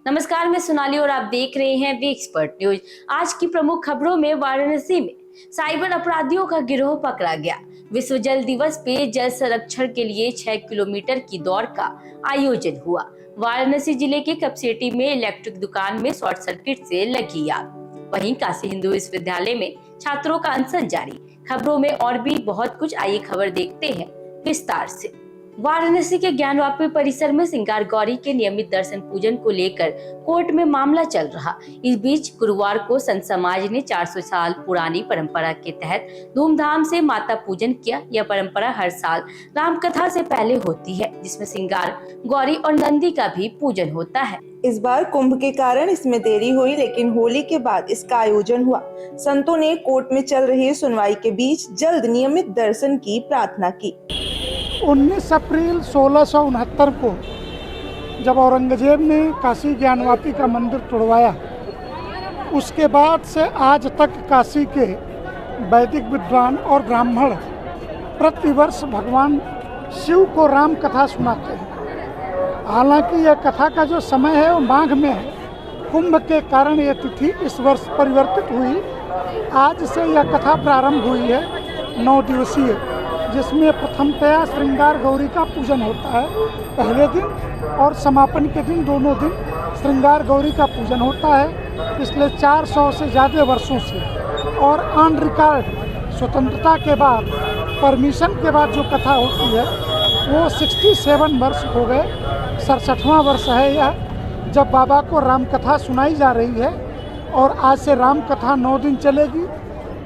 नमस्कार, मैं सोनाली और आप देख रहे हैं वी एक्सपर्ट न्यूज। आज की प्रमुख खबरों में वाराणसी में साइबर अपराधियों का गिरोह पकड़ा गया। विश्व जल दिवस पे जल संरक्षण के लिए 6 किलोमीटर की दौड़ का आयोजन हुआ। वाराणसी जिले के कपसेटी में इलेक्ट्रिक दुकान में शॉर्ट सर्किट से लगी आग। वहीं काशी हिंदू विश्वविद्यालय में छात्रों का अनशन जारी। खबरों में और भी बहुत कुछ, आइए खबर देखते हैं विस्तार से। वाराणसी के ज्ञानवापी परिसर में श्रृंगार गौरी के नियमित दर्शन पूजन को लेकर कोर्ट में मामला चल रहा। इस बीच गुरुवार को संत समाज ने 400 साल पुरानी परंपरा के तहत धूमधाम से माता पूजन किया। यह परंपरा हर साल रामकथा से पहले होती है, जिसमें श्रृंगार गौरी और नंदी का भी पूजन होता है। इस बार कुंभ के कारण इसमें देरी हुई, लेकिन होली के बाद इसका आयोजन हुआ। संतों ने कोर्ट में चल रही सुनवाई के बीच जल्द नियमित दर्शन की प्रार्थना की। 19 अप्रैल 1669 को जब औरंगजेब ने काशी ज्ञानवापी का मंदिर तोड़वाया, उसके बाद से आज तक काशी के वैदिक विद्वान और ब्राह्मण प्रतिवर्ष भगवान शिव को राम कथा सुनाते हैं। हालांकि यह कथा का जो समय है वो माघ में है। कुंभ के कारण यह तिथि इस वर्ष परिवर्तित हुई। आज से यह कथा प्रारंभ हुई है 9 दिवसीय, जिसमें प्रथमतया श्रृंगार गौरी का पूजन होता है पहले दिन, और समापन के दिन दोनों दिन श्रृंगार गौरी का पूजन होता है पिछले 400 से ज़्यादा वर्षों से। और ऑन रिकॉर्ड स्वतंत्रता के बाद, परमिशन के बाद जो कथा होती है वो 67 वर्ष हो गए। 67वां वर्ष है यह जब बाबा को राम कथा सुनाई जा रही है। और आज से राम कथा 9 दिन चलेगी।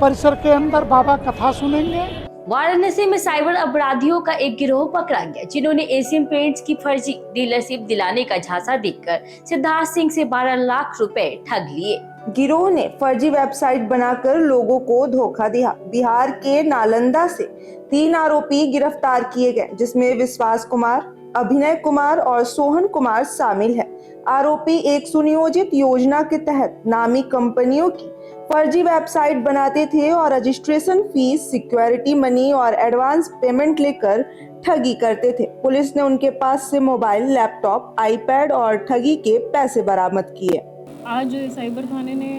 परिसर के अंदर बाबा कथा सुनेंगे। वाराणसी में साइबर अपराधियों का एक गिरोह पकड़ा गया, जिन्होंने एशियन पेंट्स की फर्जी डीलरशिप दिलाने का झांसा देकर सिद्धार्थ सिंह से 12 लाख रुपए ठग लिए। गिरोह ने फर्जी वेबसाइट बनाकर लोगों को धोखा दिया। बिहार के नालंदा से 3 आरोपी गिरफ्तार किए गए, जिसमें विश्वास कुमार, अभिनय कुमार और सोहन कुमार शामिल है। आरोपी एक सुनियोजित योजना के तहत नामी कंपनियों की फर्जी वेबसाइट बनाते थे और रजिस्ट्रेशन फीस, सिक्योरिटी मनी और एडवांस पेमेंट लेकर ठगी करते थे। पुलिस ने उनके पास से मोबाइल, लैपटॉप, आईपैड और ठगी के पैसे बरामद किए। आज साइबर थाने ने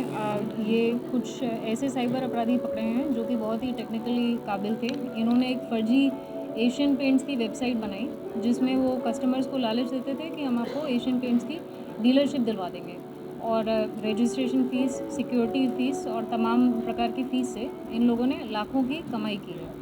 ये कुछ ऐसे साइबर अपराधी पकड़े हैं जो कि बहुत ही टेक्निकली काबिल थे। इन्होंने एक फर्जी एशियन पेंट्स की वेबसाइट बनाई, जिसमें वो कस्टमर्स को लालच देते थे कि हम आपको एशियन पेंट्स की डीलरशिप दिलवा देंगे, और रजिस्ट्रेशन फ़ीस, सिक्योरिटी फ़ीस और तमाम प्रकार की फ़ीस से इन लोगों ने लाखों की कमाई की है।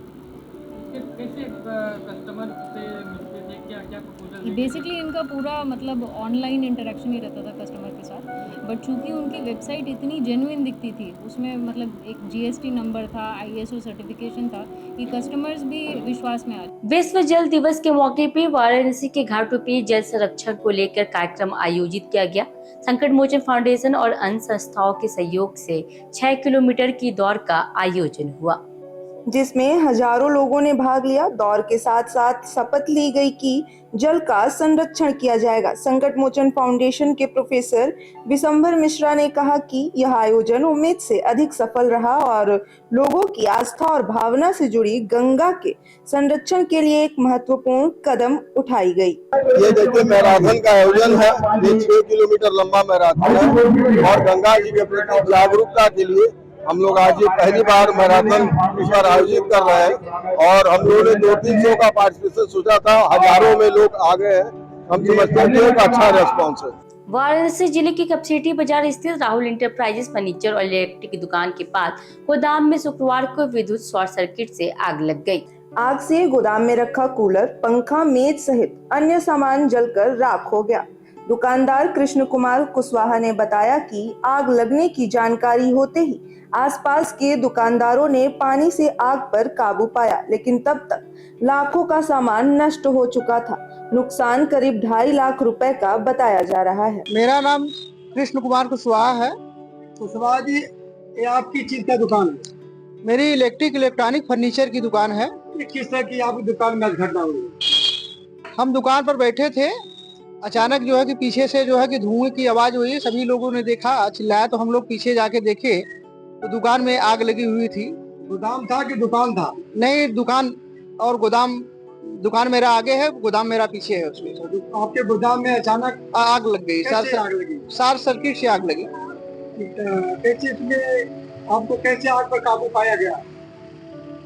कैसे कस्टमर से मिलते थे, क्या क्या प्रपोजल? बेसिकली इनका पूरा मतलब ऑनलाइन इंटरेक्शन ही रहता था कस्टमर के साथ। बट चूंकि उनकी वेबसाइट इतनी जेन्युइन दिखती थी, उसमें मतलब एक जीएसटी नंबर था, आईएसओ सर्टिफिकेशन था, कि कस्टमर्स भी विश्वास में आ। विश्व जल दिवस के मौके पे वाराणसी के घाटों पे जल संरक्षण को लेकर कार्यक्रम आयोजित किया गया। संकट मोचन फाउंडेशन और अन्य संस्थाओं के सहयोग से 6 किलोमीटर की दौड़ का आयोजन हुआ, जिसमें हजारों लोगों ने भाग लिया। दौड़ के साथ साथ शपथ ली गई कि जल का संरक्षण किया जाएगा। संकट मोचन फाउंडेशन के प्रोफेसर विशंभर मिश्रा ने कहा कि यह आयोजन उम्मीद से अधिक सफल रहा और लोगों की आस्था और भावना से जुड़ी गंगा के संरक्षण के लिए एक महत्वपूर्ण कदम उठाई गई। ये देखिए, मैराथन का आयोजन है। ये 6 किलोमीटर लंबा मैराथन है और गंगा जी के प्रति जागरूकता के लिए हम लोग आज ये पहली बार मैराथन इस बार आयोजित कर रहे हैं। और हम लोगों ने 200-300 का पार्टिसिपेशन सोचा था, हजारों में लोग आ गए हैं। हम समझते हैं कि एक अच्छा रेस्पॉन्स है। वाराणसी जिले के कपसेटी बाजार स्थित राहुल इंटरप्राइजेस फर्नीचर और इलेक्ट्रिक की दुकान के पास गोदाम में शुक्रवार को विद्युत शॉर्ट सर्किट से आग लग गई। आग से गोदाम में रखा कूलर, पंखा, मेज सहित अन्य सामान जलकर राख हो गया। दुकानदार कृष्ण कुमार कुशवाहा ने बताया कि आग लगने की जानकारी होते ही आसपास के दुकानदारों ने पानी से आग पर काबू पाया, लेकिन तब तक लाखों का सामान नष्ट हो चुका था। नुकसान करीब 2.5 लाख रुपए का बताया जा रहा है। मेरा नाम कृष्ण कुमार कुशवाहा है। कुशवाहा जी, ये आपकी चीज का दुकान है? मेरी इलेक्ट्रॉनिक फर्नीचर की दुकान है। किस तरह की आपकी दुकान में घटना हुई? हम दुकान पर बैठे थे, अचानक जो है कि पीछे से जो है कि धुएं की आवाज हुई। सभी लोगों ने देखा, चिल्लाया, तो हम लोग पीछे जाके देखे तो दुकान में आग लगी हुई थी। गोदाम था कि दुकान था? नहीं, दुकान और गोदाम दुकान मेरा आगे है, गोदाम मेरा पीछे है उसमें। तो आपके गोदाम में अचानक आग लग गई, कैसे आग लगी? शॉर्ट सर्किट से आग लगी। कैसे इसमें आपको कैसे आग पर काबू पाया गया?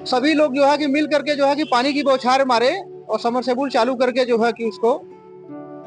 सभी लोग जो है कि मिल करके जो है कि पानी की बौछार मारे और समरसेबुल चालू करके जो है कि उसको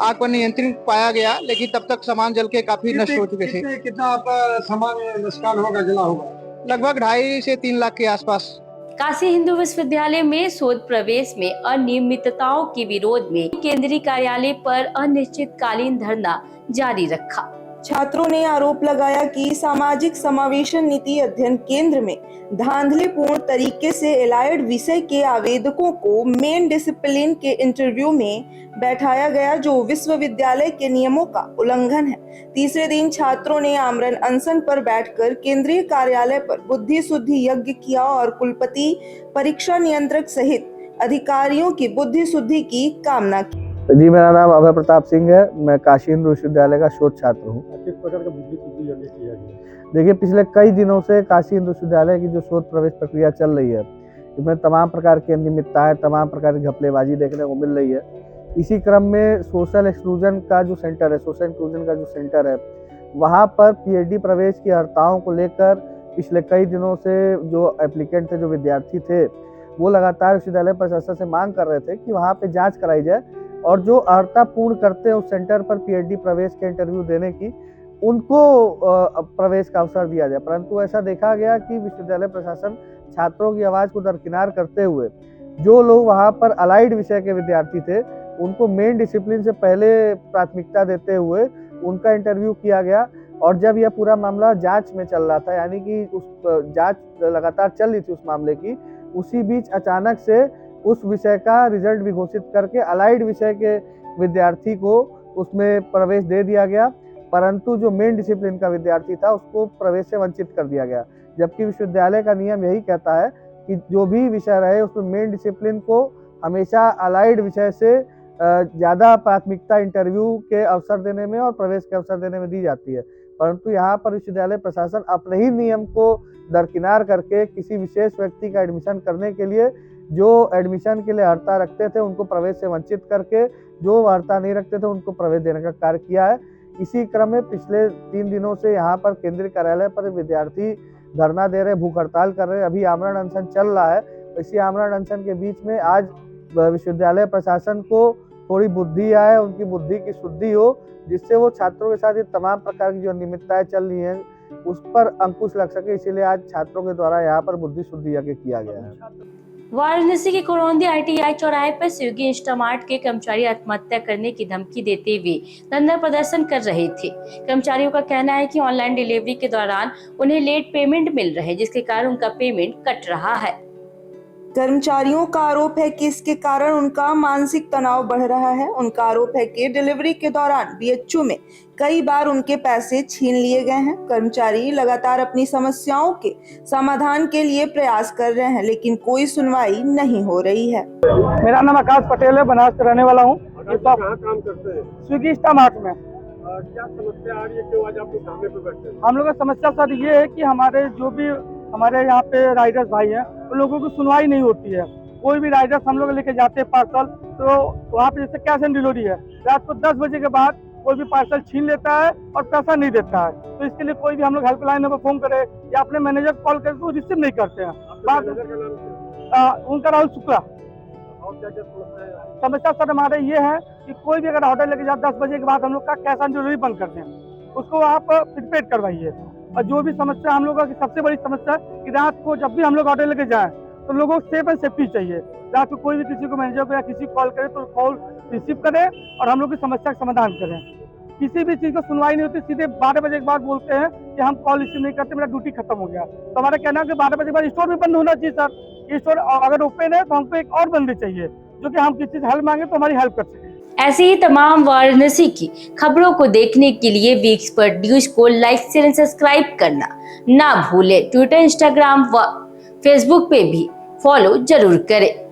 आग पर नियंत्रित पाया गया, लेकिन तब तक सामान जल के काफी नष्ट हो चुके थे। कितना आपका सामान नुकसान होगा, जला होगा? लगभग 2.5 से 3 लाख के आसपास। काशी हिंदू विश्वविद्यालय में शोध प्रवेश में अनियमितताओं के विरोध में केंद्रीय कार्यालय पर अनिश्चितकालीन धरना जारी रखा। छात्रों ने आरोप लगाया कि सामाजिक समावेशन नीति अध्ययन केंद्र में धांधलीपूर्ण तरीके से एलाइड विषय के आवेदकों को मेन डिसिप्लिन के इंटरव्यू में बैठाया गया, जो विश्वविद्यालय के नियमों का उल्लंघन है। तीसरे दिन छात्रों ने आमरण अनशन पर बैठकर केंद्रीय कार्यालय पर बुद्धि शुद्धि यज्ञ किया और कुलपति, परीक्षा नियंत्रक सहित अधिकारियों की बुद्धि शुद्धि की कामना की। जी, मेरा नाम अभय प्रताप सिंह है। मैं काशी हिंदू विश्वविद्यालय का शोध छात्र हूँ। किस प्रकार का बुद्धि शुद्धि यज्ञ किया गया? देखिए, पिछले कई दिनों से काशी हिंदू विश्वविद्यालय की जो शोध प्रवेश प्रक्रिया चल रही है, इसमें तमाम प्रकार की अनियमितताएं, तमाम प्रकार की घपलेबाजी देखने को मिल रही है। इसी क्रम में सोशल एक्सक्लूजन का जो सेंटर है, सोशल इंक्लूजन का जो सेंटर है, वहाँ पर पीएचडी प्रवेश की अर्हताओं को लेकर पिछले कई दिनों से जो एप्लीकेंट थे, जो विद्यार्थी थे, वो लगातार विश्वविद्यालय प्रशासन से मांग कर रहे थे कि वहाँ पे जांच कराई जाए और जो अर्हता पूर्ण करते हैं उस सेंटर पर पीएचडी प्रवेश के इंटरव्यू देने की, उनको प्रवेश का अवसर दिया जाए। परंतु ऐसा देखा गया कि विश्वविद्यालय प्रशासन छात्रों की आवाज़ को दरकिनार करते हुए जो लोग वहाँ पर अलाइड विषय के विद्यार्थी थे, उनको मेन डिसिप्लिन से पहले प्राथमिकता देते हुए उनका इंटरव्यू किया गया। और जब यह पूरा मामला जांच में चल रहा था, यानी कि उस जांच लगातार चल रही थी उस मामले की, उसी बीच अचानक से उस विषय का रिजल्ट भी घोषित करके अलाइड विषय के विद्यार्थी को उसमें प्रवेश दे दिया गया, परंतु जो मेन डिसिप्लिन का विद्यार्थी था उसको प्रवेश से वंचित कर दिया गया। जबकि विश्वविद्यालय का नियम यही कहता है कि जो भी विषय रहे उसमें मेन डिसिप्लिन को हमेशा अलाइड विषय से ज़्यादा प्राथमिकता इंटरव्यू के अवसर देने में और प्रवेश के अवसर देने में दी जाती है। परंतु यहाँ पर विश्वविद्यालय प्रशासन अपने ही नियम को दरकिनार करके किसी विशेष व्यक्ति का एडमिशन करने के लिए जो एडमिशन के लिए अर्हता रखते थे उनको प्रवेश से वंचित करके, जो अर्हता नहीं रखते थे उनको प्रवेश देने का कार्य किया है। इसी क्रम में पिछले 3 दिनों से यहाँ पर केंद्रीय कार्यालय पर विद्यार्थी धरना दे रहे, भूख हड़ताल कर रहे, अभी आमरण अनशन चल रहा है। इसी आमरण अनशन के बीच में आज विश्वविद्यालय प्रशासन को थोड़ी बुद्धि आए, उनकी बुद्धि की शुद्धि हो, जिससे वो छात्रों के साथ ये तमाम प्रकार की जो अनियमितताएं चल रही हैं उस पर अंकुश लग सके। इसीलिए आज छात्रों के द्वारा यहाँ पर बुद्धि शुद्धि यज्ञ किया गया है। वाराणसी के कुरौंदी ITI चौराहे पर स्विगी इंस्टामार्ट के कर्मचारी आत्महत्या करने की धमकी देते हुए धरना प्रदर्शन कर रहे थे। कर्मचारियों का कहना है कि ऑनलाइन डिलीवरी के दौरान उन्हें लेट पेमेंट मिल रहे हैं, जिसके कारण उनका पेमेंट कट रहा है। कर्मचारियों का आरोप है कि इसके कारण उनका मानसिक तनाव बढ़ रहा है। उनका आरोप है कि डिलीवरी के दौरान BHU में कई बार उनके पैसे छीन लिए गए हैं। कर्मचारी लगातार अपनी समस्याओं के समाधान के लिए प्रयास कर रहे हैं, लेकिन कोई सुनवाई नहीं हो रही है। मेरा नाम आकाश पटेल है, बनारस का रहने वाला हूँ। कहाँ काम करते हैं? स्विगी इंस्टामार्ट में। क्या समस्या आ रही है, क्यों आज आप लोग सामने पे बैठे हैं? हम लोग का समस्या सर ये है कि हमारे जो भी हमारे यहाँ पे राइडर्स भाई हैं, उन लोगों की सुनवाई नहीं होती है। कोई भी राइडर्स हम लोग लेके जाते हैं पार्सल, तो वहाँ पे जैसे कैश एंड डिलीवरी है, रात को 10 बजे के बाद कोई भी पार्सल छीन लेता है और पैसा नहीं देता है। तो इसके लिए कोई भी हम लोग हेल्पलाइन नंबर फोन करे या अपने मैनेजर कॉल करे तो रिसीव नहीं करते हैं। उनका राहुल शुक्ला। और क्या क्या समस्या है? समस्या सर हमारे ये है कि कोई भी अगर ऑर्डर लेके जाए 10 बजे के बाद हम लोग का कैश ऑन डिलीवरी बंद करते हैं, उसको आप प्रीपेड करवाइए। और जो भी समस्या हम लोगों की सबसे बड़ी समस्या है कि रात को जब भी हम लोग ऑर्डर लेके जाएं तो लोगों को सेफ एंड सेफ्टी चाहिए। रात को कोई भी किसी को मैनेजर को या किसी को कॉल करे तो कॉल रिसीव करें और हम लोग की समस्या का समाधान करें। किसी भी चीज़ को सुनवाई नहीं होती, सीधे 12 बजे के बाद बोलते हैं कि हम कॉल रिसीव नहीं करते, मेरा ड्यूटी खत्म हो गया। तो हमारा कहना है कि 12 बजे के बाद स्टोर भी बंद होना चाहिए सर। ये स्टोर अगर ओपन है तो हमको एक और बंदी चाहिए जो कि हम किसी चीज़ हेल्प मांगे तो हमारी हेल्प कर सके। ऐसी ही तमाम वाराणसी की खबरों को देखने के लिए वी एक्सपर्ट न्यूज को लाइक शेयर एंड सब्सक्राइब करना ना भूले। ट्विटर, इंस्टाग्राम व फेसबुक पे भी फॉलो जरूर करें।